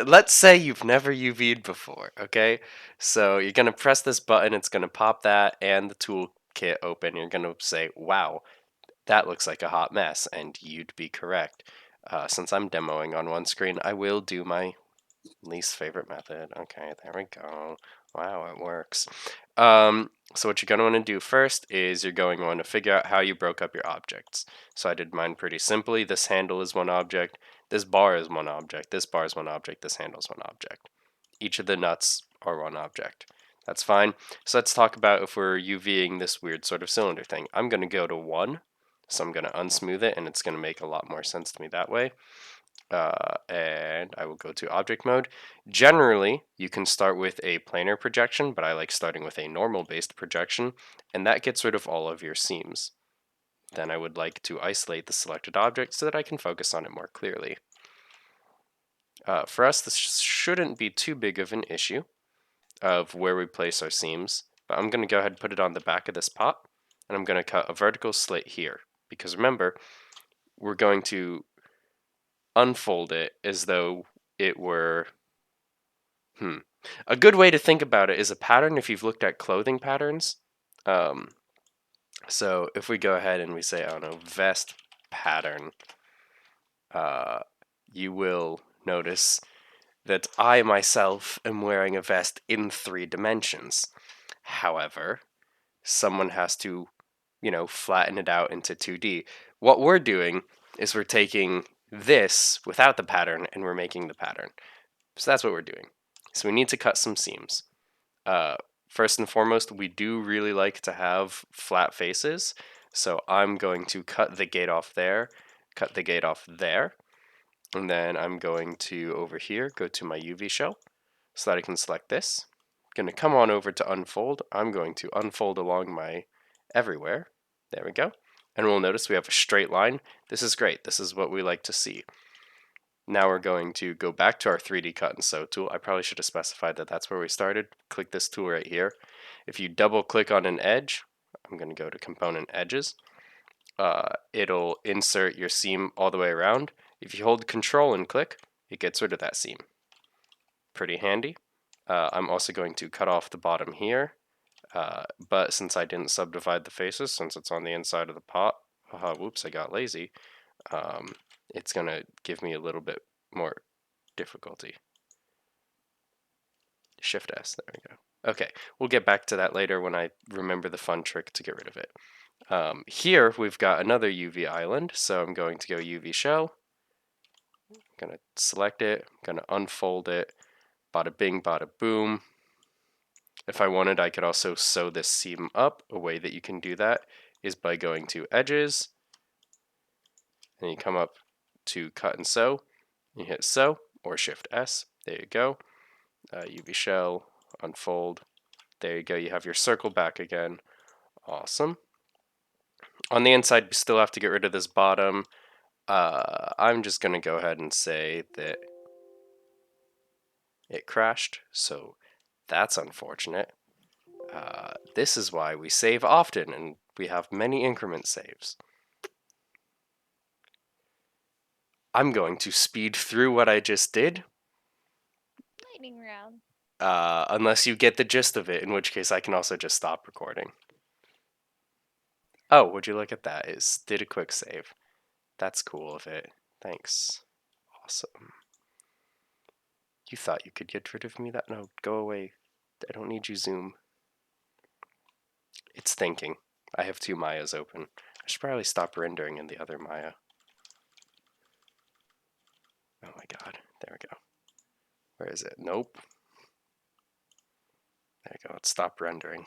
Let's say you've never UV'd before, okay? So you're gonna press this button, it's gonna pop that and the toolkit open. You're gonna say, wow, that looks like a hot mess, and you'd be correct. Since I'm demoing on one screen, I will do my least favorite method. Okay, there we go. Wow, it works. So what you're going to want to do first is you're going to want to figure out how you broke up your objects. So I did mine pretty simply. This handle is one object. This bar is one object. This bar is one object. This handle is one object. Each of the nuts are one object. That's fine. So let's talk about if we're UVing this weird sort of cylinder thing. I'm going to go to 1. So I'm going to unsmooth it, and it's going to make a lot more sense to me that way. And I will go to object mode. Generally, you can start with a planar projection, but I like starting with a normal based projection, and that gets rid of all of your seams. Then I would like to isolate the selected object so that I can focus on it more clearly. For us, this shouldn't be too big of an issue of where we place our seams, but I'm going to go ahead and put it on the back of this pot, and I'm going to cut a vertical slit here, because remember, we're going to unfold it as though it were a good way to think about it is a pattern if you've looked at clothing patterns. Um, so if we go ahead and we say, I don't know, vest pattern, you will notice that I myself am wearing a vest in 3 dimensions. However, someone has to, flatten it out into 2D. What we're doing is we're taking this without the pattern and we're making the pattern. So that's what we're doing. So we need to cut some seams. First and foremost, we do really like to have flat faces. So I'm going to cut the gate off there, cut the gate off there, and then I'm going to, over here, go to my UV shell so that I can select this. I'm going to come on over to unfold. I'm going to unfold along my everywhere. There we go. And we'll notice we have a straight line. This is great. This is what we like to see. Now we're going to go back to our 3D cut and sew tool. I probably should have specified that that's where we started. Click this tool right here. If you double click on an edge, I'm going to go to component edges. It'll insert your seam all the way around. If you hold control and click, it gets rid of that seam. Pretty handy. I'm also going to cut off the bottom here, but since I didn't subdivide the faces, since it's on the inside of the pot, whoops, I got lazy, it's going to give me a little bit more difficulty. Shift S, there we go. Okay, we'll get back to that later when I remember the fun trick to get rid of it. Here we've got another UV island, so I'm going to go UV shell. I'm going to select it, I'm going to unfold it, bada bing, bada boom. If I wanted, I could also sew this seam up. A way that you can do that is by going to edges, and you come up to cut and sew, you hit sew or shift S, there you go. UV shell, unfold, there you go, you have your circle back again. Awesome. On the inside, we still have to get rid of this bottom. I'm just going to go ahead and say that it crashed, so that's unfortunate. This is why we save often, and we have many increment saves. I'm going to speed through what I just did. Lightning round. Unless you get the gist of it, in which case I can also just stop recording. Oh, would you look at that? It did a quick save. That's cool of it. Thanks. Awesome. You thought you could get rid of me? That no, go away. I don't need you, Zoom. It's thinking. I have 2 Mayas open. I should probably stop rendering in the other Maya. Oh my god. There we go. Where is it? Nope. There we go. Let's stop rendering.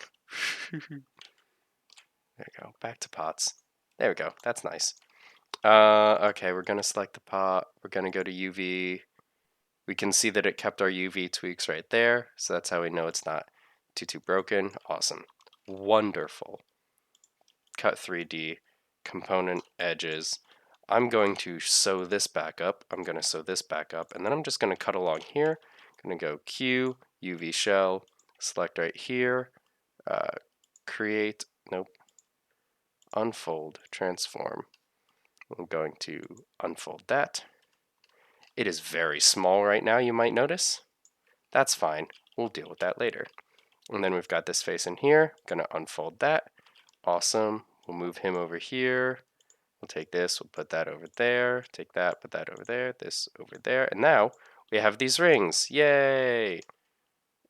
There we go. Back to pots. There we go. That's nice. Okay, we're going to select the pot. We're going to go to UV. We can see that it kept our UV tweaks right there. So that's how we know it's not too broken. Awesome. Wonderful. Cut 3D. Component edges. I'm going to sew this back up. I'm going to sew this back up. And then I'm just going to cut along here. I'm going to go Q, UV shell, select right here, create, nope, unfold, transform. I'm going to unfold that. It is very small right now, you might notice. That's fine. We'll deal with that later. And then we've got this face in here. Gonna unfold that. Awesome. We'll move him over here. We'll take this, we'll put that over there. Take that, put that over there. This over there. And now we have these rings. Yay!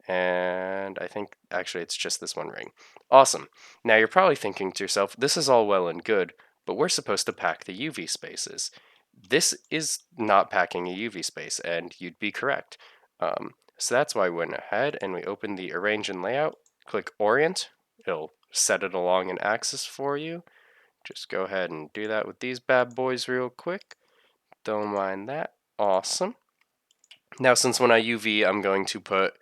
And I think actually it's just this one ring. Awesome. Now you're probably thinking to yourself, this is all well and good, but we're supposed to pack the UV spaces. This is not packing a UV space, and you'd be correct. So that's why we went ahead and we opened the Arrange and Layout, click Orient. It'll set it along an axis for you. Just go ahead and do that with these bad boys real quick. Don't mind that. Awesome. Now, since when I UV, I'm going to put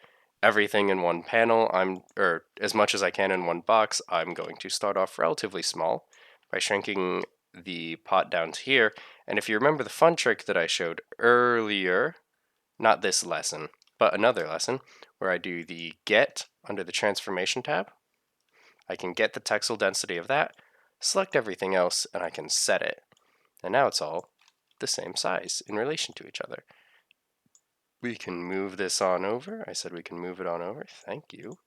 everything in one panel, or as much as I can in one box. I'm going to start off relatively small by shrinking the pot down to here. And if you remember the fun trick that I showed earlier, not this lesson, but another lesson, where I do the Get under the Transformation tab, I can get the texel density of that, select everything else, and I can set it. And now it's all the same size in relation to each other. We can move this on over. I said we can move it on over. Thank you.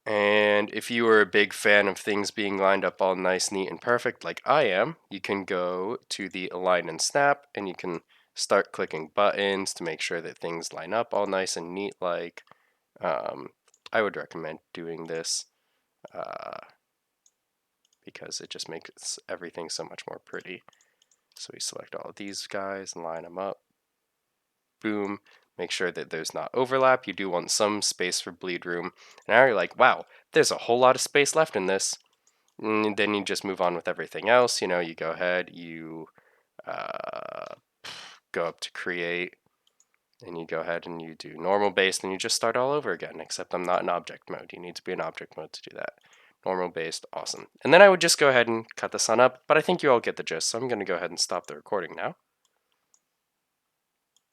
And if you are a big fan of things being lined up all nice, neat, and perfect like I am, you can go to the Align and Snap and you can start clicking buttons to make sure that things line up all nice and neat like. I would recommend doing this because it just makes everything so much more pretty. So we select all of these guys and line them up. Boom. Make sure that there's not overlap. You do want some space for bleed room. And now you're like, wow, there's a whole lot of space left in this. And then you just move on with everything else. You know, you go ahead, you go up to create, and you go ahead and you do normal based, and you just start all over again, except I'm not in object mode. You need to be in object mode to do that. Normal based, awesome. And then I would just go ahead and cut this on up, but I think you all get the gist, so I'm going to go ahead and stop the recording now.